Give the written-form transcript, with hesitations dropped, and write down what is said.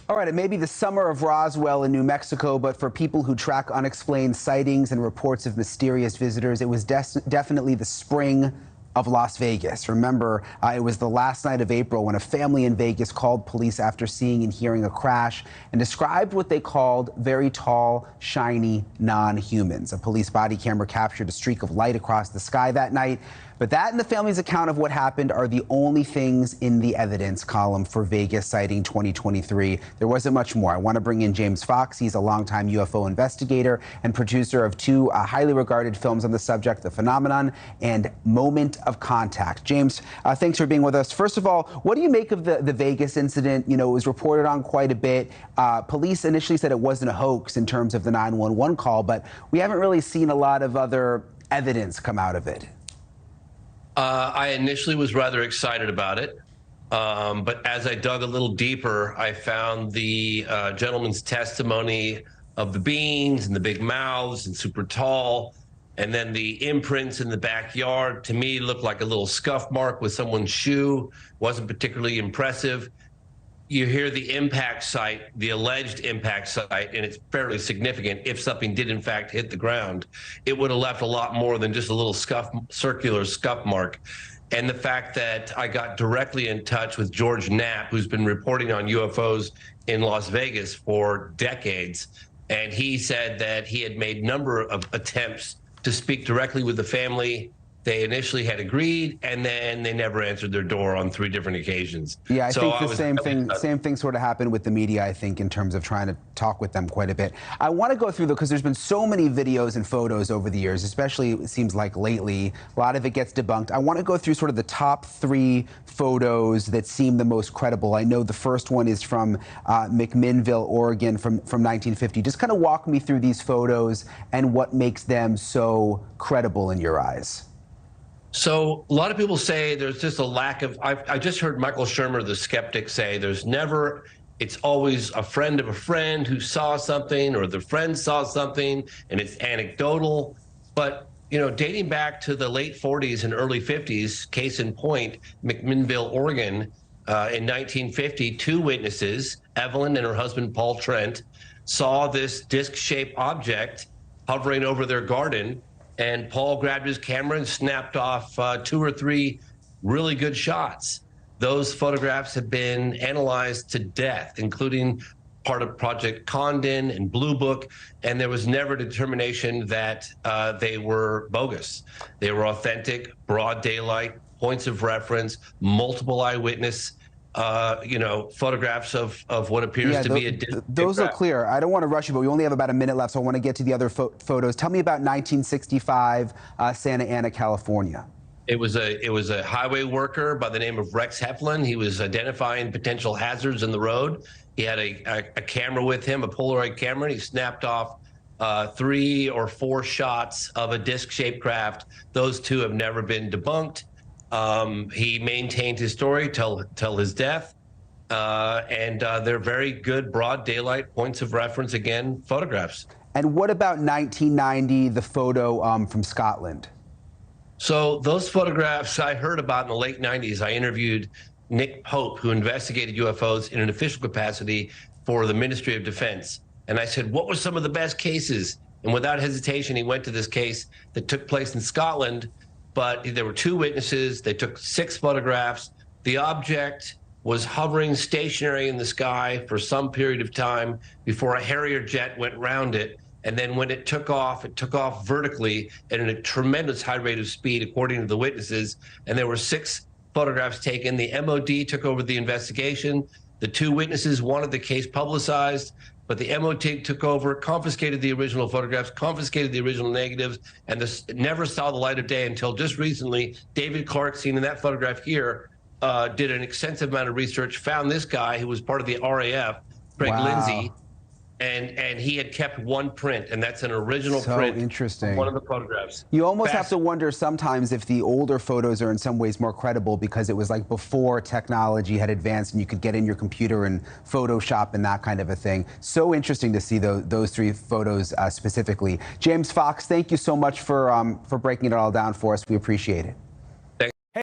All right, it may be the summer of Roswell in New Mexico, but for people who track unexplained sightings and reports of mysterious visitors, it was definitely the spring of Las Vegas. Remember, it was the last night of April when a family in Vegas called police after seeing and hearing a crash and described what they called very tall, shiny non-humans. A police body camera captured a streak of light across the sky that night. But that and the family's account of what happened are the only things in the evidence column for Vegas sighting 2023. There wasn't much more. I want to bring in James Fox. He's a longtime UFO investigator and producer of two highly regarded films on the subject, The Phenomenon and Moment of Contact. James, thanks for being with us. First of all, what do you make of the Vegas incident? You know, it was reported on quite a bit. Police initially said it wasn't a hoax in terms of the 911 call, but we haven't really seen a lot of other evidence come out of it. I initially was rather excited about it, but as I dug a little deeper, I found the gentleman's testimony of the beings and the big mouths and super tall, and then the imprints in the backyard to me looked like a little scuff mark with someone's shoe. Wasn't particularly impressive. You hear the impact site, the alleged impact site, and it's fairly significant. If something did in fact hit the ground, it would have left a lot more than just a little circular scuff mark. And the fact that I got directly in touch with George Knapp, who's been reporting on UFOs in Las Vegas for decades, and he said that he had made a number of attempts to speak directly with the family. They initially had agreed, and then they never answered their door on 3 different occasions. Yeah, I think the same thing sort of happened with the media, I think, in terms of trying to talk with them quite a bit. I want to go through, though, because there's been so many videos and photos over the years, especially it seems like lately, a lot of it gets debunked. I want to go through sort of the top 3 photos that seem the most credible. I know the first one is from McMinnville, Oregon from 1950. Just kind of walk me through these photos and what makes them so credible in your eyes. So a lot of people say there's just a lack of, I just heard Michael Shermer, the skeptic, say it's always a friend of a friend who saw something, or the friend saw something, and it's anecdotal. But, you know, dating back to the late 40s and early 50s, case in point, McMinnville, Oregon, in 1950, 2 witnesses, Evelyn and her husband, Paul Trent, saw this disc-shaped object hovering over their garden. And Paul grabbed his camera and snapped off 2 or 3 really good shots. Those photographs have been analyzed to death, including part of Project Condon and Blue Book, and there was never determination that they were bogus. They were authentic, broad daylight, points of reference, multiple eyewitness photographs of what appears to be a disc. Those look clear. I don't want to rush you, but we only have about a minute left, so I want to get to the other photos. Tell me about 1965 Santa Ana, California. It was a highway worker by the name of Rex Heflin. He was identifying potential hazards in the road. He had a camera with him, a Polaroid camera, and he snapped off 3 or 4 shots of a disc-shaped craft. Those 2 have never been debunked. He maintained his story till his death, and they're very good broad daylight points of reference, again, photographs. And what about 1990, the photo from Scotland? So those photographs I heard about in the late 90s. I interviewed Nick Pope, who investigated UFOs in an official capacity for the Ministry of Defense. And I said, what were some of the best cases? And without hesitation, he went to this case that took place in Scotland. But there were 2 witnesses. They took 6 photographs. The object was hovering stationary in the sky for some period of time before a Harrier jet went round it. And then when it took off vertically at a tremendous high rate of speed, according to the witnesses. And there were 6 photographs taken. The MOD took over the investigation. The 2 witnesses wanted the case publicized, but the MOD took over, confiscated the original photographs, confiscated the original negatives, and this never saw the light of day until just recently. David Clark, seen in that photograph here, did an extensive amount of research, found this guy who was part of the RAF, Craig Lindsay, and he had kept 1 print, and that's an original print. Interesting. Of one of the photographs. You almost have to wonder sometimes if the older photos are in some ways more credible because it was like before technology had advanced and you could get in your computer and Photoshop and that kind of a thing. So interesting to see those 3 photos specifically. James Fox, thank you so much for breaking it all down for us. We appreciate it.